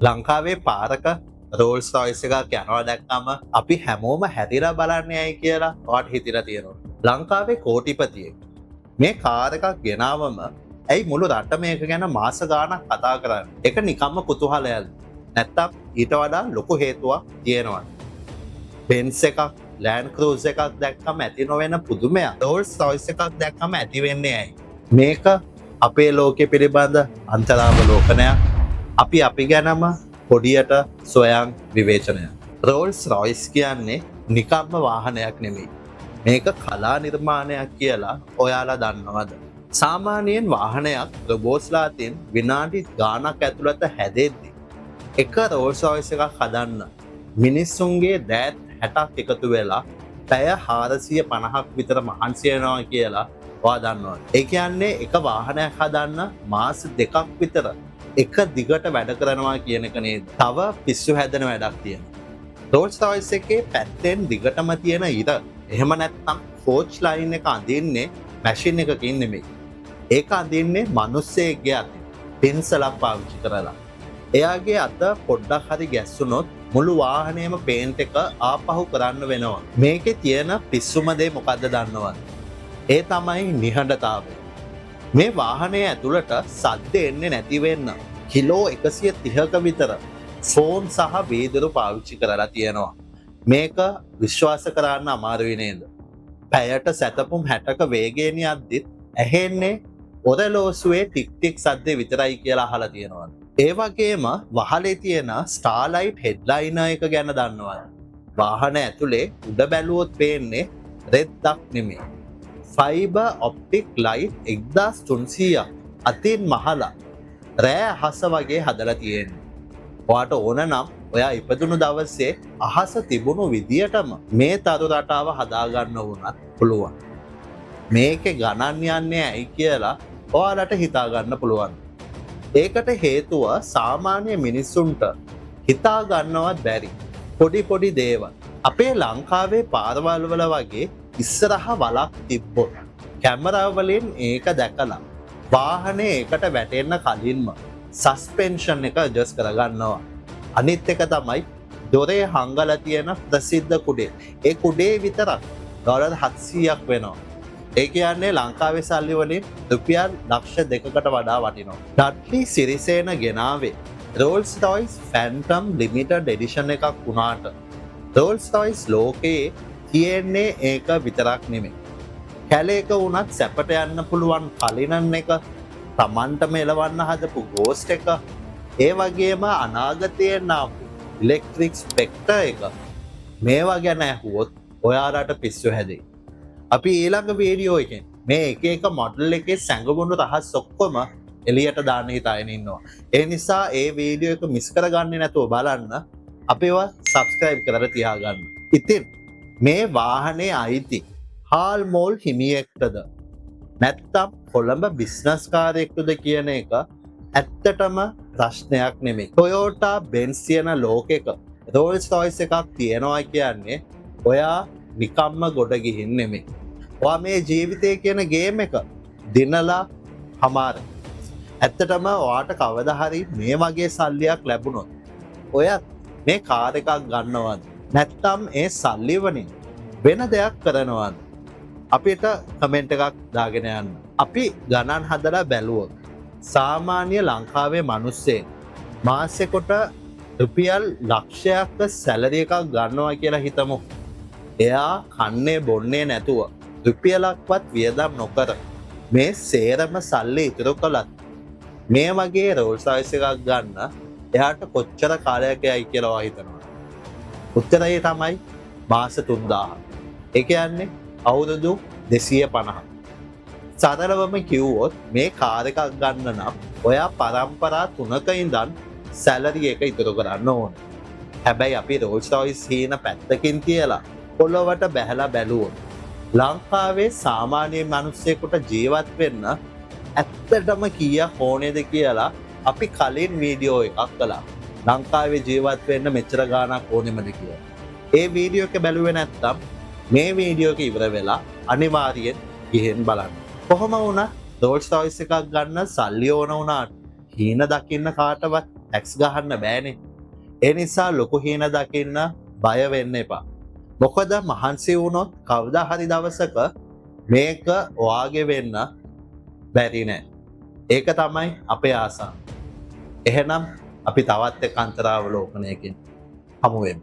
ලංකාවේ පාරක Rolls Royce එකක් යනවා දැක්කම අපි හැමෝම හැදිලා බලන්න යයි කියලා ඔයාට හිතිලා තියෙනවා. ලංකාවේ කෝටිපතියෙක් මේ කාර් එකක් ගෙනාවම ඇයි මුළු රට මේක ගැන මාස ගාණක් කතා කරන්නේ? ඒක නිකම්ම කුතුහලයක්ද? නැත්තම් ඊට වඩා ලොකු හේතුවක් තියෙනවා. බෙන්ස් එකක්, ලෑන්ඩ් ක්‍රූස් එකක් දැක්කම ඇති නොවන පුදුමයක් රෝල්ස් රොයිස් එකක් දැක්කම ඇති වෙන්නේ ඇයි? මේක අපේ ලෝකෙ පිළිබඳ අන්තරාවලෝකනයක්. අපි ගැනම පොඩියට සොයන් විවේචනය. රෝල්ස් රොයිස් කියන්නේ නිකම්ම වාහනයක් නෙමෙයි. මේක කලා නිර්මාණයක් කියලා ඔයාලා දන්නවද? සාමාන්‍යයෙන් වාහනයක් රොබෝට්ස්ලාටින් විනාඩි ගාණක් ඇතුළත හැදෙද්දි එක රෝල්ස් රොයිස් එකක් හදන්න මිනිස්සුන්ගේ දෑත් 60ක් එකතු වෙලා පැය 450ක් විතර මහන්සි වෙනවා කියලා ඔයා දන්නවද? ඒ කියන්නේ එක වාහනයක් හදන්න මාස 2ක් විතර එක දිගට වැඩ කරනවා කියන එක නේද? තව පිස්සු හැදෙන වැඩක් තියෙනවා. රෝල්ස් රොයිස් එකේ පැත්තෙන් දිගටම තියෙන ඉර එහෙම නැත්නම් කෝච් ලයින් එක අඳින්නේ මැෂින් එකකින් නෙමෙයි. ඒක අඳින්නේ මිනිස්සෙක්ගේ අතින් පින්සලක් පාවිච්චි කරලා. එයාගේ අත පොඩ්ඩක් හරි ගැස්සුනොත් මුළු වාහනේම පේන්ට් එක ආපහු කරන්න වෙනවා. මේකේ තියෙන පිස්සුම දේ මොකද්ද දන්නවද? ඒ තමයි නිහඬතාවය. මේ වාහනේ ඇතුළට සද්ද එන්නේ නැති වෙන්න කිලෝ 130ක විතර ෆෝන් සහ වීදුරු පාවිච්චි කරලා තියෙනවා. මේක විශ්වාස කරන්න අමාරුයි නේද? පැයට සැතපුම් 60ක වේගයෙන් යද්දිත් ඇහෙන්නේ ඔරලෝසුවේ ටික් ටික් සද්දේ විතරයි කියලා අහලා තියෙනවා. ඒ වගේම වහලේ තියෙන ස්ටාර්ලයිට් හෙඩ්ලයිනර් එක ගැන දන්නවද? වාහන ඇතුලේ උඩ බැලුවොත් පේන්නේ රෙද්දක් නෙමෙයි. ෆයිබර් ඔප්ටික් ලයිට් 1300ක් අතින් මහලා රෑ අහස වගේ හදලා තියෙන්නේ. ඔයාට ඕන නම් ඔයා ඉපදුණු දවසේ අහස තිබුණු විදියටම මේ තරු රටාව හදාගන්න වුණත් පුළුවන්. මේකේ ගණන් යන්නේ ඇයි කියලා ඔයාලට හිතා ගන්න පුළුවන්. ඒකට හේතුව සාමාන්‍ය මිනිස්සුන්ට හිතා ගන්නවත් බැරි පොඩි දේවල්. අපේ ලංකාවේ පාරවල් වල වගේ ඉස්සරහ වලක් තිබ්බොත් කැමරාව වලින් ඒක දැකලා වාහනේ ඒකට වැටෙන්න කලින්ම සස්පෙන්ෂන් එක ඇඩ්ජස්ට් කරගන්නවා. අනිත් එක තමයි දොරේ හංගලා තියෙන ප්‍රසිද්ධ කුඩේ. ඒ කුඩේ විතරක් ඩොලර් 700ක් වෙනවා. ඒ කියන්නේ ලංකාවේ සල්ලි වලින් රුපියල් ලක්ෂ 2කට වඩා වටිනවා. ඩඩ්ලි සිරිසේන ගෙනාවේ Rolls Royce phantom limited edition එකක් වුණාට රෝල්ස් රොයිස් ලෝකයේ තියෙන්නේ ඒක විතරක් නෙමෙයි. කැලේක වුණත් සැපට යන්න පුළුවන් කලිනන් එක, තමන්ටම එලවන්න හදපු ගෝස්ට් එක, ඒ වගේම අනාගතයෙන් ආපු ඉලෙක්ට්‍රික් ස්පෙක්ටර් එක. මේවා ගැන ඇහුවොත් ඔයාලට පිස්සු හැදෙයි. අපි ඊළඟ වීඩියෝ එකෙන් මේ එක මොඩල් එකේ සැඟවුණු රහස් ඔක්කොම එළියට දාන්න හිතාගෙන ඉන්නවා. ඒ නිසා ඒ වීඩියෝ එක මිස් කරගන්නේ නැතුව බලන්න. අපිව සබ්ස්ක්‍රයිබ් කරලා තියාගන්න. ඉතින් මේ වාහනේ අයිති හාල් මෝල් හිමියෙක්ටද නැත්තම් කොළඹ බිස්නස් කාරයෙක්ටද කියන එක ඇත්තටම ප්‍රශ්නයක් නෙමෙයි. ටොයෝටා බෙන්ස් තියෙන ලෝකෙක රෝල්ස් රොයිස් එකක් තියෙනවා කියන්නේ ඔයා නිකම්ම ගොඩ ගිහින් නෙමෙයි. ඔයා මේ ජීවිතය කියන ගේම් එක දිනලා හමාර. ඇත්තටම ඔයාට කවදා හරි මේ වගේ සල්ලියක් ලැබුණොත් ඔයත් මේ කාර් එකක් ගන්නවද? නැත්තම් ඒ සල්ලි වලින් වෙන දෙයක් කරනවද? අපිට කමෙන්ට් එකක් දාගෙන යන්න. අපි ගණන් හදලා බැලුවොත් සාමාන්‍ය ලංකාවේ මිනිස්සෙක් මාසෙකට රුපියල් ලක්ෂයක් සැලරි එකක් ගන්නවා කියලා හිතමු. එයා කන්නේ බොන්නේ නැතුව රුපියලක්වත් වියදම් නොකර මේ සේරම සල්ලි ඉතුරු කළත් මේ වගේ රෝල්ස් රොයිස් එකක් ගන්න එයාට කොච්චර කාලයක් යයි කියලා හිතනවා. උත්තරය තමයි මාස 3000. ඒ කියන්නේ අවුරුදු 250. සාමාන්‍යවම කිව්වොත් මේ කාර් එකක් ගන්න නම් ඔයා පරම්පරා 3ක ඉඳන් සැලරි එක ඉතුරු කරන්න ඕන. හැබැයි අපි රෝල්ස් රොයිස් හීන පැත්තකින් තියලා පොළොවට බැහැලා බැලුවොත් ලංකාවේ සාමාන්‍ය මිනිස්සෙකුට ජීවත් වෙන්න ඇත්තටම කීයක් ඕනේද කියලා අපි කලින් වීඩියෝ එකක් කළා. ලංකාවේ ජීවත් වෙන්න මෙච්චර ගාණක් ඕනෙමද කියලා. ඒ වීඩියෝ එක බැලුවේ නැත්නම් මේ වීඩියෝ එක ඉවර වෙලා අනිවාර්යෙන් ගිහින් බලන්න. කොහොම වුණත් රෝල්ස් රොයිස් එකක් ගන්න සල්ලි ඕන වුණාට හීන දකින්න කාටවත් ටැක්ස් ගහන්න බෑනේ. ඒ නිසා ලොකු හීන දකින්න බය වෙන්න එපා. මොකද මහන්සි වුණොත් කවදා හරි දවසක මේක ඔයාගේ වෙන්න බැරි නෑ. ඒක තමයි අපේ ආසා. එහෙනම් අපි තවත් එක් අන්තරාවලෝකනයකින් හමුවෙමු.